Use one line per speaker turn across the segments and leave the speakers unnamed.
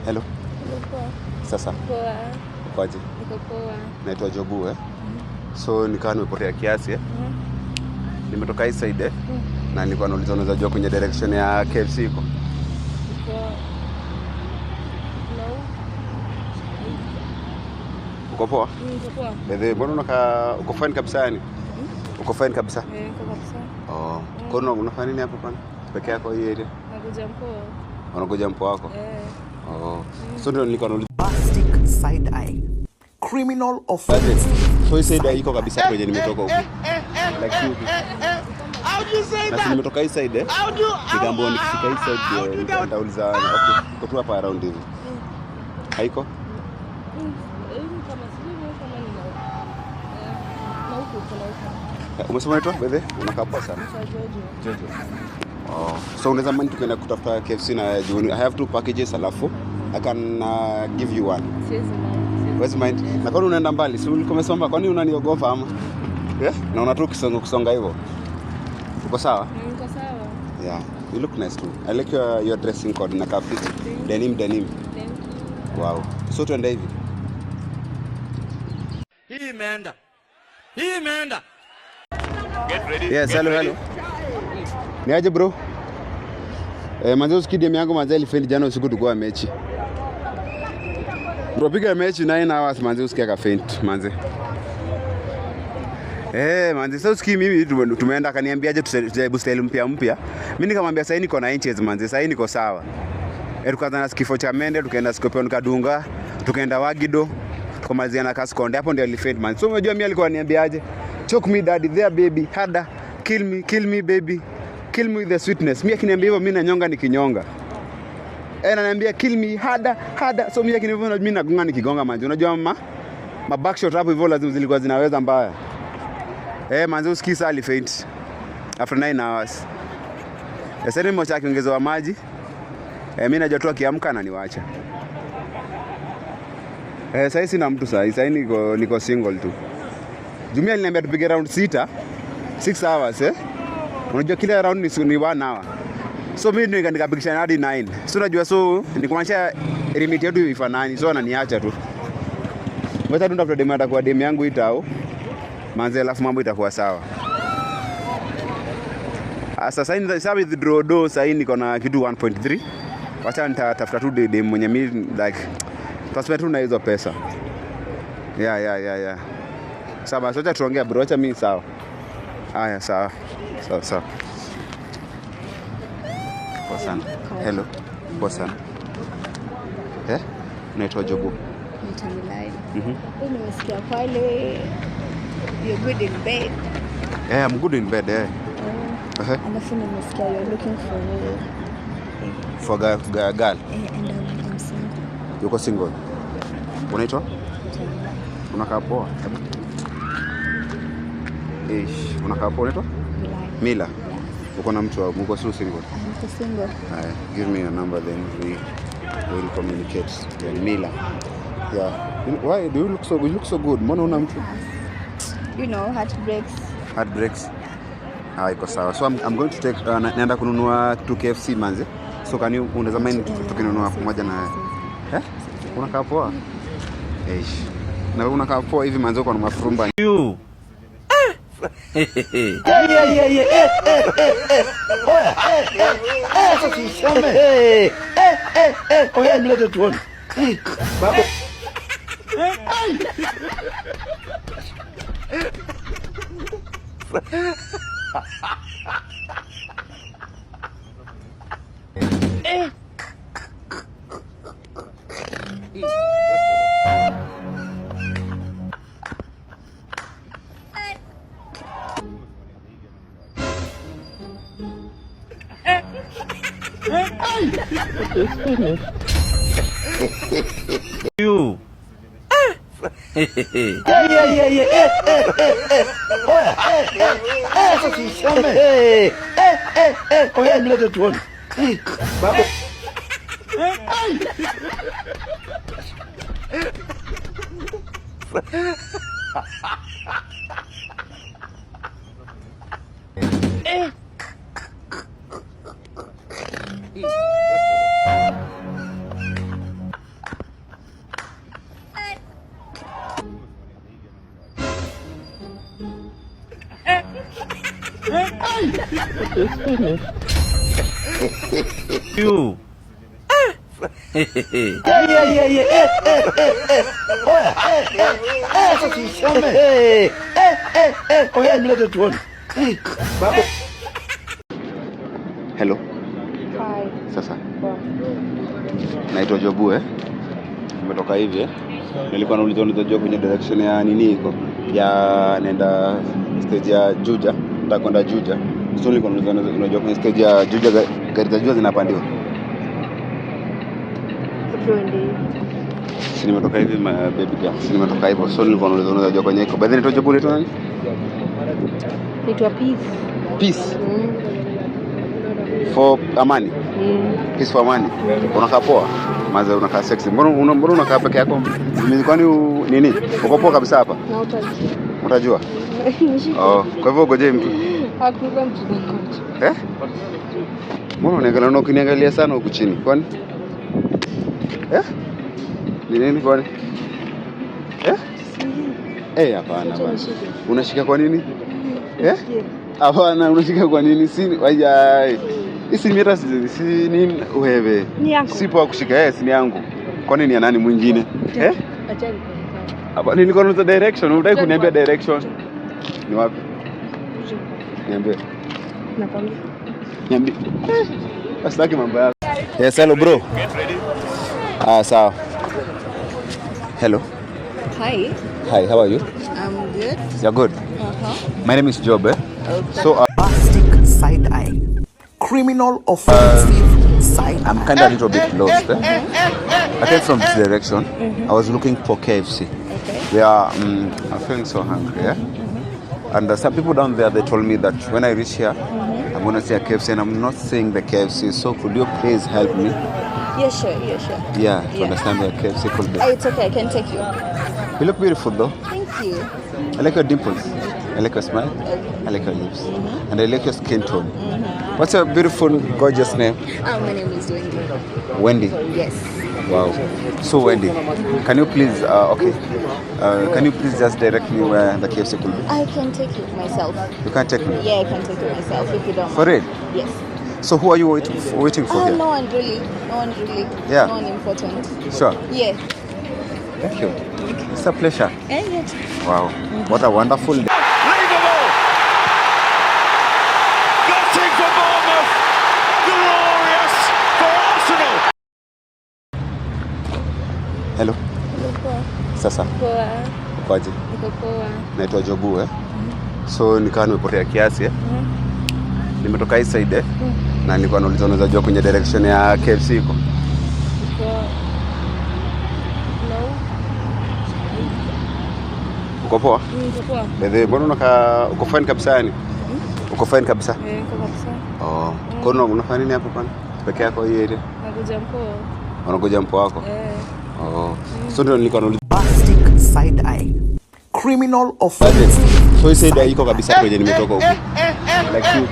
Hello. Sasa.
Poa.
Ukoje?
Niko poa.
Naitwa Jobu So nikawa nimepotea kiasi Nimetoka hii side na nilikuwa nauliza unaweza jua kwenye direction ya KFC iko. Uko poa?
Niko poa.
Bebe, mbona uko fine kabisa yani? Uko fine kabisa?
Niko kabisa.
Kwa unafanya nini hapo kwani? Peke yako hii area?
Nakuja mpoa.
Unakuja mpoa wako? So ndio nilikuwa nauliza
Bastic side eye. Criminal offense.
So hii side iko kabisa kwenye nimetoka huko. Like you.
How do you say that?
Na nimetoka hii side nikambo nikifika hii side nitauliza okay, kwa tu hapa around hivi. Haiko? Umesema unaitwa bebe? Unakaa poa sana. Jojo. So unaweza mani tukienda kutafuta KFC na Juni. I have 2 packages alafu I can give you one. Where's mind? Na kwani unaenda mbali? Si ulikomesoma kwani unaniogopa ama? Na unatoka kusonga hivyo. Uko sawa?
Niko sawa.
Yeah. You look nice too. I like your dressing code na kafit. Denim.
Thank you.
Wow. So tuende hivi.
Hii imeenda.
Get ready. Yes, hello. Ni aje bro? Manze usikidi yangu manze ilifeli jana usiku tulikuwa mechi. Bro piga mechi 9 hours manze usikia ka faint manze. Manze sasa usikii mimi tumeenda akaniambiaje tujaribu style mpya. Mimi nikamwambia sasa niko na inches manze, sasa niko sawa. Tukaanza na kifo cha mende, tukaenda Scorpion Kadunga, tukaenda Wagido, tukamalizia na Kaskonde. Hapo ndio alifaint manze. So unajua mimi alikuwa ananiambiaje? Choke me daddy there baby, harder, kill me baby. Kill me with the sweetness. Mimi akiniambia hivyo mimi nanyonga nikinyonga. Ananiambia kill me harder. So mimi akiniambia hivyo mimi nagonga nikigonga manzi. Unajua ma backshot hapo hivyo lazima zilikuwa zinaweza mbaya. Manzi usikii saa alifaint after 9 hours. Sasa ni mocha akiongezwa maji. Mimi najua tu akiamka na niwacha. Sasa sina mtu sasa niko single tu. Jumia aliniambia tupige round 6 hours Unajua kila round ni 1 hour. So mimi nikapikisha hadi 9. So unajua nikumaanisha limit yetu ifanani. So ananiacha tu. Ngoja tu ndafuta demu atakuwa demu yangu itao. Manze alafu mambo itakuwa sawa. Sasa withdraw do sasa niko na kitu 1.3. Wacha nitatafuta tu demu mwenye mimi like tasema tu na hizo pesa. Yeah. Sawa, sote tuongea bro, acha mimi sawa. Haya sawa. Poa sana. Hello. Poa sana. Naitwa Jobu.
Nitamilai. Nimesikia pale you're good in bed.
I'm good in bed.
Alafu nimesikia you're looking
for girl.
And I'm single.
Yuko single. Unaitwa? Unakaa poa. Unakaa poa unaitwa? Mila. Uko na mtu wako single?
I'm single.
Give me your number then we will communicate. Mila. Yeah. Why do you look so good? Mbona una mtu?
You know,
Heartbreaks. Iko sawa. So I'm going to take naenda kununua 2 KFC manze. So unaweza mind tukinunua pamoja na unakaa poa? Na unakaa poa hivi manze uko na mafurumba.
You. Oya mlete tuone. Baba. You. Oya mlete tuone. Baba.
You.
Oya mlete tuone. Baba.
Hello.
Hi.
Sasa.
Wow.
Naitwa Jobu Nimetoka hivi Nilikuwa nauliza kwenye direction ya nini iko. Ya naenda stage ya Juja. Nataka kwenda Juja. So nilikuwa unajua kwenye stage ya Juja gari za Juja zinapandiwa. Si nimetoka hivi baby girl. Si nimetoka hivyo. So nilikuwa unajua kwenye iko. By the way naitwa Jobu nani?
Naitwa Peace.
Peace. For amani. Peace for amani. Unakaa poa? Maza unakaa sexy. Mbona unakaa peke yako? Kwani nini? Uko poa kabisa hapa?
Na utajua.
Utajua? Kwa hivyo ngoje mtu.
Hakuna mtu mmoja.
Mbona ukiniangalia sana huku chini? Kwani? Ni nini kwani? Hapana bwana. Unashika kwa nini? Hapana, unashika kwa nini? Si wajai. Isi mira si nini wewe? Sipo kushika si ni yangu. Kwa nini ya nani mwingine?
Achani.
Hapa nilikuwa nauliza direction, unataka kuniambia direction. Ni wapi? Niambie.
Nakwambia.
Niambie. Asitaki mambo yako. Yes, hello bro. Sawa. Hello.
Hi.
Hi, how are you?
I'm good.
You're good. My name is Job. So
Bombastic side eye. Criminal offensive side eye.
I'm kind of a little bit lost. I came from this direction. I was looking for KFC.
Okay.
I'm feeling so hungry. And some people down there, they told me that when I reach here, I'm going to see a KFC and I'm not seeing the KFC. So could you please help me?
Yes, sure.
Yeah, to understand where KFC could be.
It's okay, I can take you.
You look beautiful though.
Thank you.
I like your dimples. I like your smile. I like your lips. And I like your skin tone. What's your beautiful, gorgeous name?
My name is Wendy.
Wendy.
Yes.
Wow. So Wendy, can you please, can you please just direct me where the KFC could be?
I can take you myself.
You can't take me?
Yeah, I can take you myself if you don't mind.
For real?
Yes.
So who are you waiting for here?
No one really.
Yeah.
No one important.
Sure.
Yeah.
Thank you. It's a pleasure.
Yes.
Wow. What a wonderful day.
Unbelievable! Gutting for Bournemouth! Glorious for Arsenal!
Hello. Sasa.
Poa.
Ukoaje?
Niko poa.
Naitwa Jobu So nikawa nimepotea kiasi Nimetoka hii side na nilikuwa nauliza unaweza jua kwenye direction ya KFC iko. Uko poa?
Niko poa.
Bebe, mbona uko fine kabisa yani? Uko fine kabisa?
Niko kabisa.
Kwa nini unafanya nini hapo kwani? Peke yako hii area?
Nakuja mpoa.
Unakuja mpo wako? So ndio nilikuwa nauliza.
Bombastic side eye. Criminal offensive.
So hii side iko kabisa kwenye nimetoka huko. Like you.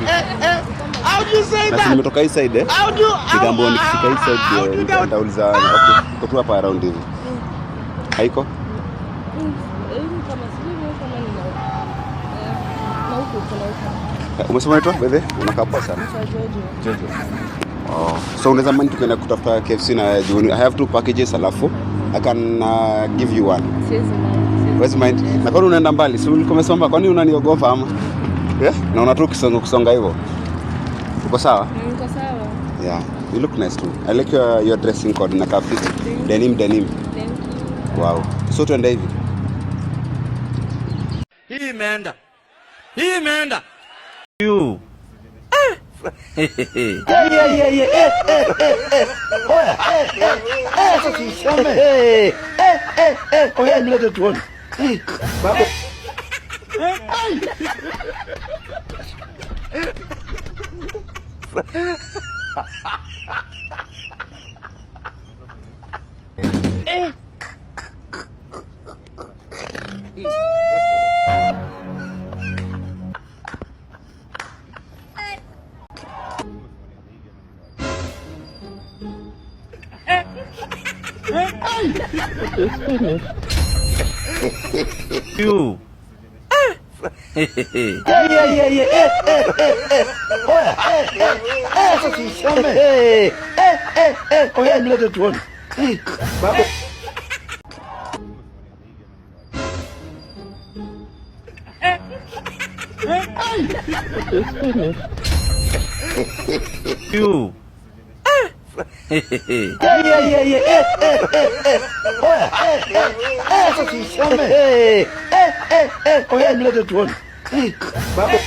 How do you say
Na
that?
nimetoka hii side
How do
Kigambo nikifika hii side nitauliza uko tu hapa around hivi. Haiko? Umesema unaitwa bebe? Unakaa poa sana. Jojo. So unaweza mani tukienda kutafuta KFC na Juni. I have 2 packages alafu I can give you one. Where's mind? Na kwani unaenda mbali? Si ulikuwa umesema kwani unaniogopa ama? Na unatoka kusonga hivyo. Uko sawa?
Niko sawa.
Yeah. You look nice too. I like your dressing code na kafiti. Denim.
Thank you.
Wow. So tuende hivi.
Hii imeenda.
You.
Oya mlete tuone. Baba.
You.
Sasa tuisome. Oya nilete tuone. Baba.
You.
Sasa tuisome. Oya nilete tuone. Baba.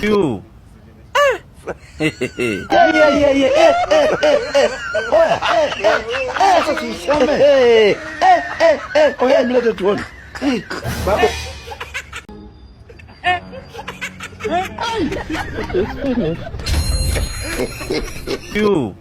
You.
Sasa tuisome. Oya nilete tuone. Baba.
You.